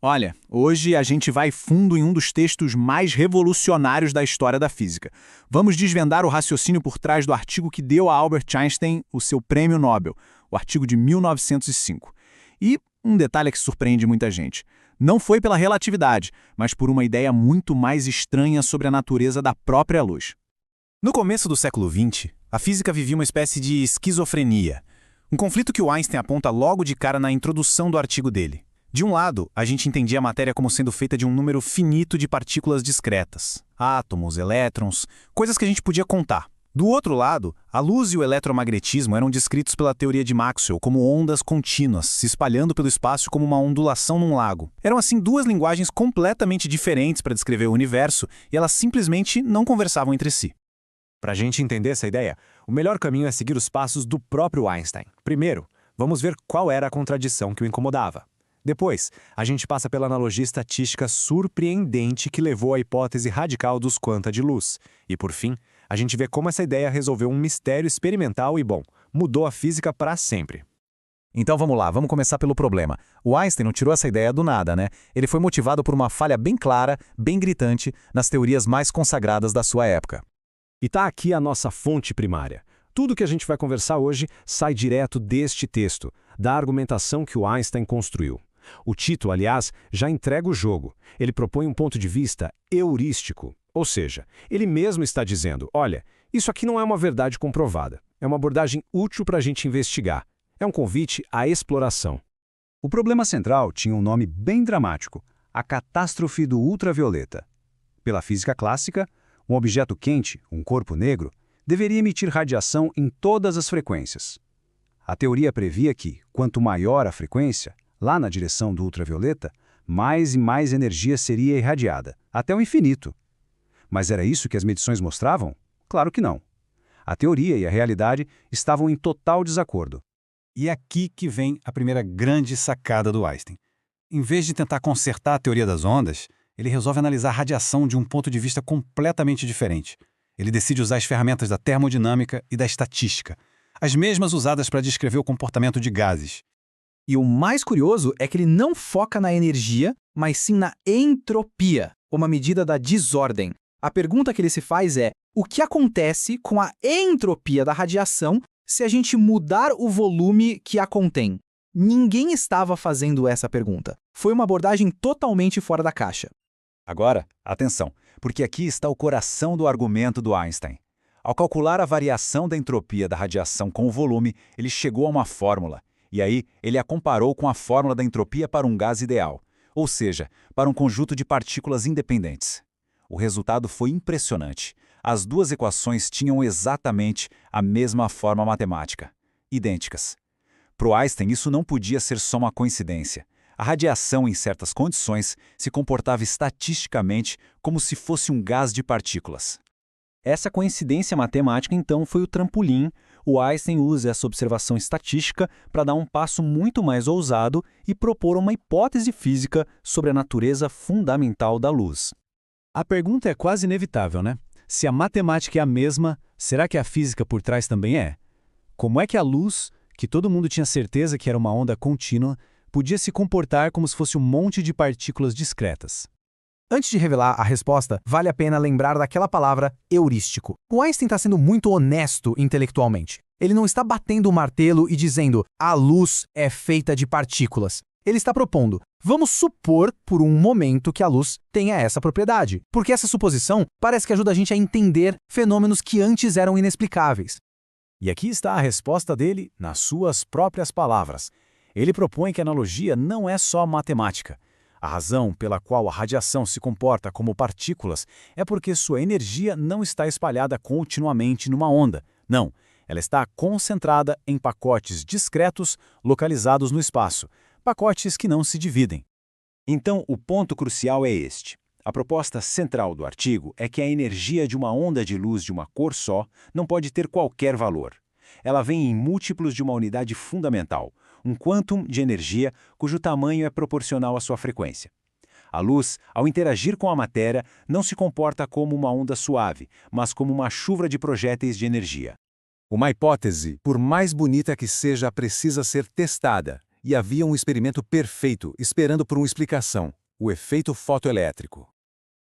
Olha, hoje a gente vai fundo em um dos textos mais revolucionários da história da física. Vamos desvendar o raciocínio por trás do artigo que deu a Albert Einstein o seu prêmio Nobel, o artigo de 1905. E um detalhe que surpreende muita gente. Não foi pela relatividade, mas por uma ideia muito mais estranha sobre a natureza da própria luz. No começo do século XX, a física vivia uma espécie de esquizofrenia, um conflito que o Einstein aponta logo de cara na introdução do artigo dele. De um lado, a gente entendia a matéria como sendo feita de um número finito de partículas discretas, átomos, elétrons, coisas que a gente podia contar. Do outro lado, a luz e o eletromagnetismo eram descritos pela teoria de Maxwell como ondas contínuas, se espalhando pelo espaço como uma ondulação num lago. Eram assim duas linguagens completamente diferentes para descrever o universo e elas simplesmente não conversavam entre si. Para a gente entender essa ideia, o melhor caminho é seguir os passos do próprio Einstein. Primeiro, vamos ver qual era a contradição que o incomodava. Depois, a gente passa pela analogia estatística surpreendente que levou à hipótese radical dos quanta de luz. E, por fim, a gente vê como essa ideia resolveu um mistério experimental e, mudou a física para sempre. Então vamos lá, vamos começar pelo problema. O Einstein não tirou essa ideia do nada, né? Ele foi motivado por uma falha bem clara, bem gritante, nas teorias mais consagradas da sua época. E tá aqui a nossa fonte primária. Tudo que a gente vai conversar hoje sai direto deste texto, da argumentação que o Einstein construiu. O título, aliás, já entrega o jogo. Ele propõe um ponto de vista heurístico, ou seja, ele mesmo está dizendo, olha, isso aqui não é uma verdade comprovada, é uma abordagem útil para a gente investigar, é um convite à exploração. O problema central tinha um nome bem dramático, a catástrofe do ultravioleta. Pela física clássica, um objeto quente, um corpo negro, deveria emitir radiação em todas as frequências. A teoria previa que, quanto maior a frequência, lá na direção do ultravioleta, mais e mais energia seria irradiada, até o infinito. Mas era isso que as medições mostravam? Claro que não. A teoria e a realidade estavam em total desacordo. E é aqui que vem a primeira grande sacada do Einstein. Em vez de tentar consertar a teoria das ondas, ele resolve analisar a radiação de um ponto de vista completamente diferente. Ele decide usar as ferramentas da termodinâmica e da estatística, as mesmas usadas para descrever o comportamento de gases. E o mais curioso é que ele não foca na energia, mas sim na entropia, uma medida da desordem. A pergunta que ele se faz é, o que acontece com a entropia da radiação se a gente mudar o volume que a contém? Ninguém estava fazendo essa pergunta. Foi uma abordagem totalmente fora da caixa. Agora, atenção, porque aqui está o coração do argumento do Einstein. Ao calcular a variação da entropia da radiação com o volume, ele chegou a uma fórmula. E aí, ele a comparou com a fórmula da entropia para um gás ideal, ou seja, para um conjunto de partículas independentes. O resultado foi impressionante. As duas equações tinham exatamente a mesma forma matemática, idênticas. Para o Einstein, isso não podia ser só uma coincidência. A radiação, em certas condições, se comportava estatisticamente como se fosse um gás de partículas. Essa coincidência matemática, então, foi o trampolim. O Einstein usa essa observação estatística para dar um passo muito mais ousado e propor uma hipótese física sobre a natureza fundamental da luz. A pergunta é quase inevitável, né? Se a matemática é a mesma, será que a física por trás também é? Como é que a luz, que todo mundo tinha certeza que era uma onda contínua, podia se comportar como se fosse um monte de partículas discretas? Antes de revelar a resposta, vale a pena lembrar daquela palavra heurístico. O Einstein está sendo muito honesto intelectualmente. Ele não está batendo o martelo e dizendo a luz é feita de partículas. Ele está propondo, vamos supor por um momento que a luz tenha essa propriedade, porque essa suposição parece que ajuda a gente a entender fenômenos que antes eram inexplicáveis. E aqui está a resposta dele nas suas próprias palavras. Ele propõe que a analogia não é só matemática. A razão pela qual a radiação se comporta como partículas é porque sua energia não está espalhada continuamente numa onda. Não, ela está concentrada em pacotes discretos localizados no espaço, pacotes que não se dividem. Então, o ponto crucial é este. A proposta central do artigo é que a energia de uma onda de luz de uma cor só não pode ter qualquer valor. Ela vem em múltiplos de uma unidade fundamental, um quantum de energia cujo tamanho é proporcional à sua frequência. A luz, ao interagir com a matéria, não se comporta como uma onda suave, mas como uma chuva de projéteis de energia. Uma hipótese, por mais bonita que seja, precisa ser testada. E havia um experimento perfeito esperando por uma explicação: o efeito fotoelétrico.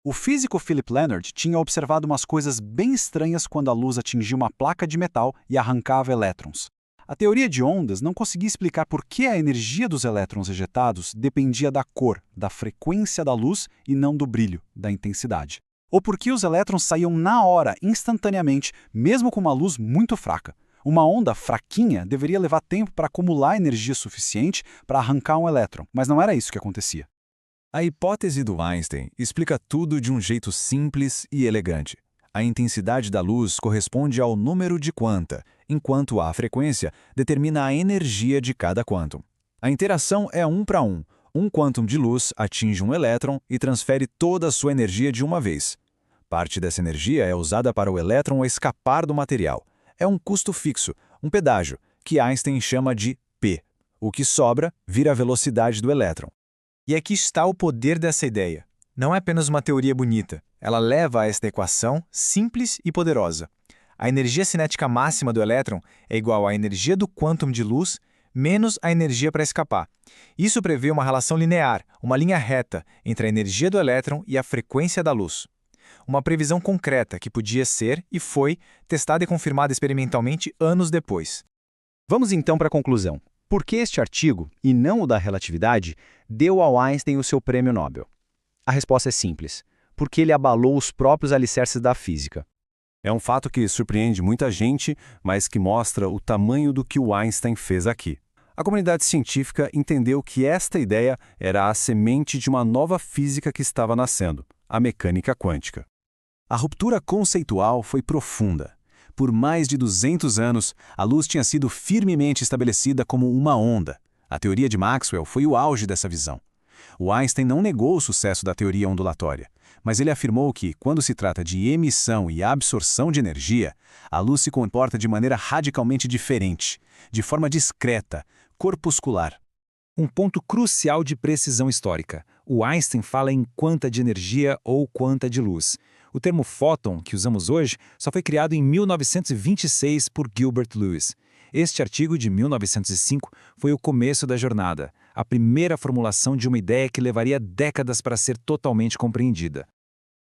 O físico Philip Leonard tinha observado umas coisas bem estranhas quando a luz atingia uma placa de metal e arrancava elétrons. A teoria de ondas não conseguia explicar por que a energia dos elétrons ejetados dependia da cor, da frequência da luz e não do brilho, da intensidade. Ou por que os elétrons saíam na hora, instantaneamente, mesmo com uma luz muito fraca. Uma onda fraquinha deveria levar tempo para acumular energia suficiente para arrancar um elétron, mas não era isso que acontecia. A hipótese do Einstein explica tudo de um jeito simples e elegante. A intensidade da luz corresponde ao número de quanta, enquanto a frequência determina a energia de cada quantum. A interação é 1 para 1. Um quantum de luz atinge um elétron e transfere toda a sua energia de uma vez. Parte dessa energia é usada para o elétron escapar do material. É um custo fixo, um pedágio, que Einstein chama de P. O que sobra vira a velocidade do elétron. E aqui está o poder dessa ideia. Não é apenas uma teoria bonita. Ela leva a esta equação simples e poderosa. A energia cinética máxima do elétron é igual à energia do quantum de luz menos a energia para escapar. Isso prevê uma relação linear, uma linha reta, entre a energia do elétron e a frequência da luz. Uma previsão concreta que podia ser e foi testada e confirmada experimentalmente anos depois. Vamos então para a conclusão. Por que este artigo, e não o da relatividade, deu ao Einstein o seu prêmio Nobel? A resposta é simples. Porque ele abalou os próprios alicerces da física. É um fato que surpreende muita gente, mas que mostra o tamanho do que o Einstein fez aqui. A comunidade científica entendeu que esta ideia era a semente de uma nova física que estava nascendo, a mecânica quântica. A ruptura conceitual foi profunda. Por mais de 200 anos, a luz tinha sido firmemente estabelecida como uma onda. A teoria de Maxwell foi o auge dessa visão. O Einstein não negou o sucesso da teoria ondulatória, mas ele afirmou que, quando se trata de emissão e absorção de energia, a luz se comporta de maneira radicalmente diferente, de forma discreta, corpuscular. Um ponto crucial de precisão histórica. O Einstein fala em quanta de energia ou quanta de luz. O termo fóton, que usamos hoje, só foi criado em 1926 por Gilbert Lewis. Este artigo de 1905 foi o começo da jornada, a primeira formulação de uma ideia que levaria décadas para ser totalmente compreendida.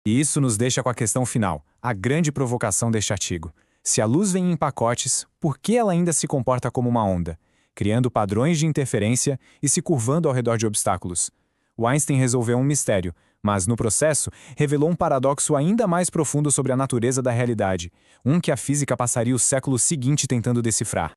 E isso nos deixa com a questão final, a grande provocação deste artigo. Se a luz vem em pacotes, por que ela ainda se comporta como uma onda, criando padrões de interferência e se curvando ao redor de obstáculos? O Einstein resolveu um mistério, mas, no processo, revelou um paradoxo ainda mais profundo sobre a natureza da realidade, um que a física passaria o século seguinte tentando decifrar.